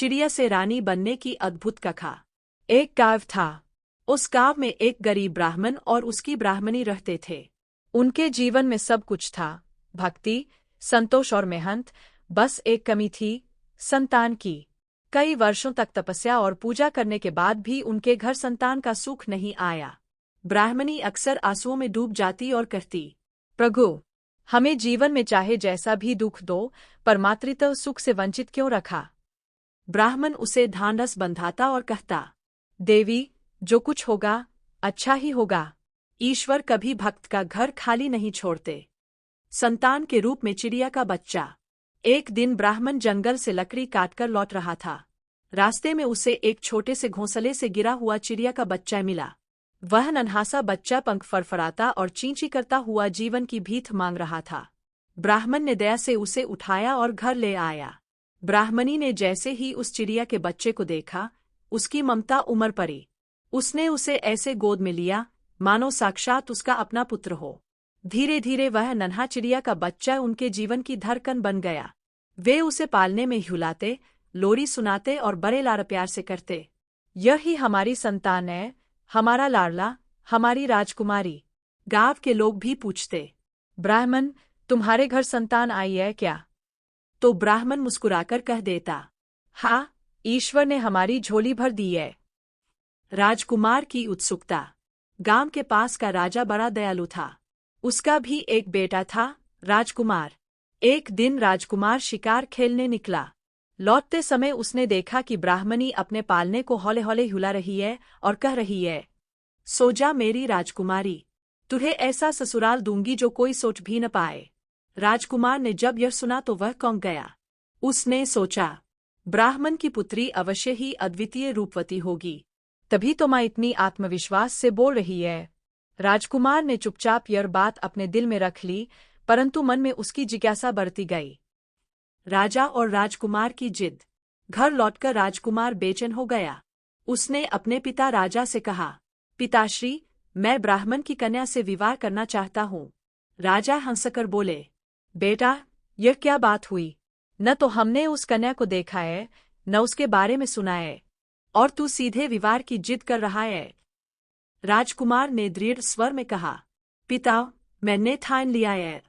चिड़िया से रानी बनने की अद्भुत कथा। एक गाँव था। उस गाँव में एक गरीब ब्राह्मण और उसकी ब्राह्मणी रहते थे। उनके जीवन में सब कुछ था, भक्ति, संतोष और मेहनत। बस एक कमी थी, संतान की। कई वर्षों तक तपस्या और पूजा करने के बाद भी उनके घर संतान का सुख नहीं आया। ब्राह्मणी अक्सर आंसुओं में डूब जाती और कहती, प्रभु, हमें जीवन में चाहे जैसा भी दुख दो, पर मातृत्व सुख से वंचित क्यों रखा। ब्राह्मण उसे ढांढस बंधाता और कहता, देवी, जो कुछ होगा अच्छा ही होगा। ईश्वर कभी भक्त का घर खाली नहीं छोड़ते। संतान के रूप में चिड़िया का बच्चा। एक दिन ब्राह्मण जंगल से लकड़ी काटकर लौट रहा था। रास्ते में उसे एक छोटे से घोंसले से गिरा हुआ चिड़िया का बच्चा मिला। वह नन्हासा बच्चा पंख फड़फड़ाता और चींची करता हुआ जीवन की भीख मांग रहा था। ब्राह्मण ने दया से उसे उठाया और घर ले आया। ब्राह्मणी ने जैसे ही उस चिड़िया के बच्चे को देखा, उसकी ममता उमड़ पड़ी। उसने उसे ऐसे गोद में लिया मानो साक्षात उसका अपना पुत्र हो। धीरे धीरे वह नन्हा चिड़िया का बच्चा उनके जीवन की धड़कन बन गया। वे उसे पालने में हिलाते, लोरी सुनाते और बड़े लाड़ प्यार से करते। यही हमारी संतान है, हमारा लाडला, हमारी राजकुमारी। गांव के लोग भी पूछते, ब्राह्मण, तुम्हारे घर संतान आई है क्या? तो ब्राह्मण मुस्कुराकर कह देता, हाँ, ईश्वर ने हमारी झोली भर दी है। राजकुमार की उत्सुकता। गांव के पास का राजा बड़ा दयालु था। उसका भी एक बेटा था, राजकुमार। एक दिन राजकुमार शिकार खेलने निकला। लौटते समय उसने देखा कि ब्राह्मणी अपने पालने को हौले हौले हिला रही है और कह रही है, सो जा मेरी राजकुमारी, तुझे ऐसा ससुराल दूंगी जो कोई सोच भी न पाए। राजकुमार ने जब यह सुना तो वह कौंक गया। उसने सोचा, ब्राह्मण की पुत्री अवश्य ही अद्वितीय रूपवती होगी, तभी तो माँ इतनी आत्मविश्वास से बोल रही है। राजकुमार ने चुपचाप यह बात अपने दिल में रख ली, परंतु मन में उसकी जिज्ञासा बढ़ती गई। राजा और राजकुमार की जिद। घर लौटकर राजकुमार बेचैन हो गया। उसने अपने पिता राजा से कहा, पिताश्री, मैं ब्राह्मण की कन्या से विवाह करना चाहता हूँ। राजा हंसकर बोले, बेटा, यह क्या बात हुई? न तो हमने उस कन्या को देखा है, न उसके बारे में सुना है, और तू सीधे विवाह की जिद कर रहा है। राजकुमार ने दृढ़ स्वर में कहा, पिता, मैंने ठान लिया है।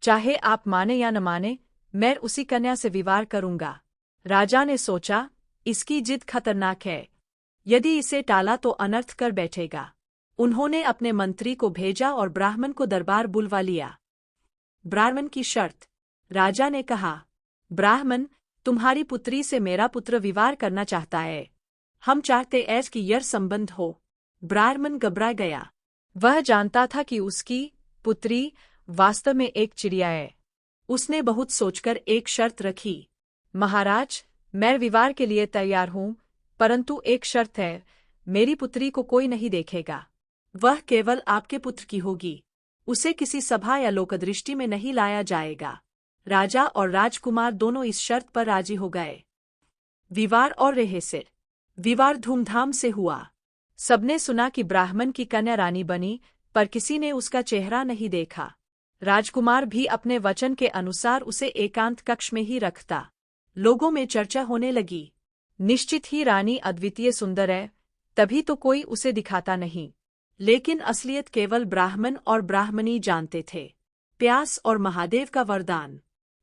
चाहे आप माने या न माने, मैं उसी कन्या से विवाह करूंगा। राजा ने सोचा, इसकी जिद खतरनाक है। यदि इसे टाला तो अनर्थ कर बैठेगा। उन्होंने अपने मंत्री को भेजा और ब्राह्मण को दरबार बुलवा लिया। ब्राह्मण की शर्त। राजा ने कहा, ब्राह्मण, तुम्हारी पुत्री से मेरा पुत्र विवाह करना चाहता है। हम चाहते ऐस कि यह संबंध हो। ब्राह्मण घबरा गया। वह जानता था कि उसकी पुत्री वास्तव में एक चिड़िया है। उसने बहुत सोचकर एक शर्त रखी, महाराज, मैं विवाह के लिए तैयार हूँ, परंतु एक शर्त है, मेरी पुत्री को कोई नहीं देखेगा। वह केवल आपके पुत्र की होगी। उसे किसी सभा या लोकदृष्टि में नहीं लाया जाएगा। राजा और राजकुमार दोनों इस शर्त पर राजी हो गए। विवाह और रहेसिर। विवाह धूमधाम से हुआ। सबने सुना कि ब्राह्मण की कन्या रानी बनी, पर किसी ने उसका चेहरा नहीं देखा। राजकुमार भी अपने वचन के अनुसार उसे एकांत कक्ष में ही रखता। लोगों में चर्चा होने लगी, निश्चित ही रानी अद्वितीय सुंदर है, तभी तो कोई उसे दिखाता नहीं। लेकिन असलियत केवल ब्राह्मण और ब्राह्मणी जानते थे। प्यास और महादेव का वरदान।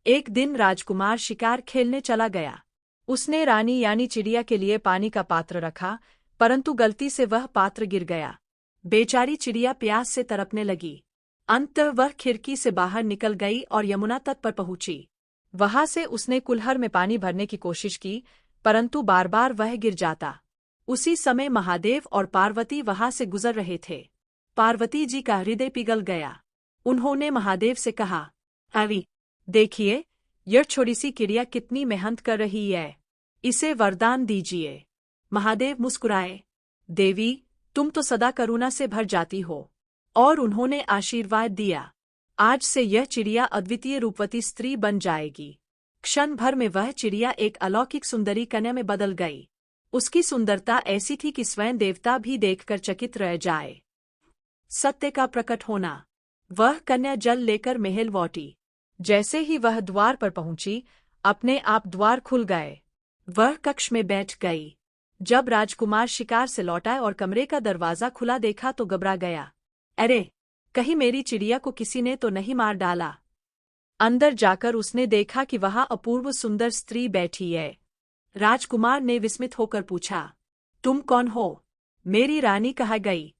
एक दिन राजकुमार शिकार खेलने चला गया। उसने रानी यानी चिड़िया के लिए पानी का पात्र रखा, परंतु गलती से वह पात्र गिर गया। बेचारी चिड़िया प्यास से तड़पने लगी। अंततः वह खिड़की से बाहर निकल गई और यमुना तट पर पहुंची। वहां से उसने कुल्हड़ में पानी भरने की कोशिश की, परंतु बार बार वह गिर जाता। उसी समय महादेव और पार्वती वहां से गुजर रहे थे। पार्वती जी का हृदय पिघल गया। उन्होंने महादेव से कहा, अरे देखिए, यह छोटी सी चिड़िया कितनी मेहनत कर रही है, इसे वरदान दीजिए। महादेव मुस्कुराए, देवी, तुम तो सदा करुणा से भर जाती हो। और उन्होंने आशीर्वाद दिया, आज से यह चिड़िया अद्वितीय रूपवती स्त्री बन जाएगी। क्षण भर में वह चिड़िया एक अलौकिक सुंदरी कन्या में बदल गई। उसकी सुंदरता ऐसी थी कि स्वयं देवता भी देखकर चकित रह जाए। सत्य का प्रकट होना। वह कन्या जल लेकर महल लौटी। जैसे ही वह द्वार पर पहुंची, अपने आप द्वार खुल गए। वह कक्ष में बैठ गई। जब राजकुमार शिकार से लौटा और कमरे का दरवाजा खुला देखा तो घबरा गया। अरे, कहीं मेरी चिड़िया को किसी ने तो नहीं मार डाला। अंदर जाकर उसने देखा कि वहां अपूर्व सुंदर स्त्री बैठी है। राजकुमार ने विस्मित होकर पूछा, तुम कौन हो? मेरी रानी कहाँ गई?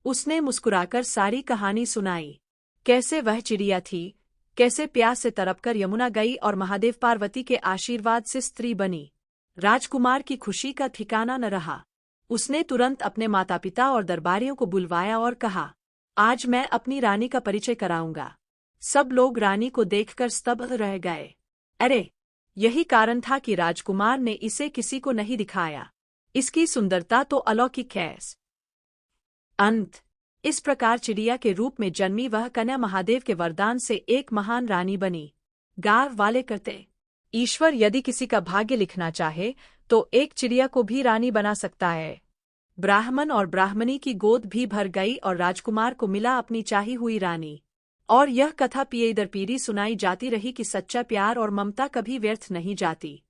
उसने मुस्कुराकर सारी कहानी सुनाई। कैसे वह चिड़िया थी, कैसे प्यास से तड़पकर यमुना गई और महादेव पार्वती के आशीर्वाद से स्त्री बनी। राजकुमार की खुशी का ठिकाना न रहा। उसने तुरंत अपने माता पिता और दरबारियों को बुलवाया और कहा, आज मैं अपनी रानी का परिचय कराऊंगा। सब लोग रानी को देखकर स्तब्ध रह गए। अरे, यही कारण था कि राजकुमार ने इसे किसी को नहीं दिखाया। इसकी सुंदरता तो अलौकिक है। अंत। इस प्रकार चिड़िया के रूप में जन्मी वह कन्या महादेव के वरदान से एक महान रानी बनी। गाँव वाले कहते, ईश्वर यदि किसी का भाग्य लिखना चाहे तो एक चिड़िया को भी रानी बना सकता है। ब्राह्मण और ब्राह्मणी की गोद भी भर गई और राजकुमार को मिला अपनी चाही हुई रानी। और यह कथा पीढ़ी दर पीढ़ी सुनाई जाती रही कि सच्चा प्यार और ममता कभी व्यर्थ नहीं जाती।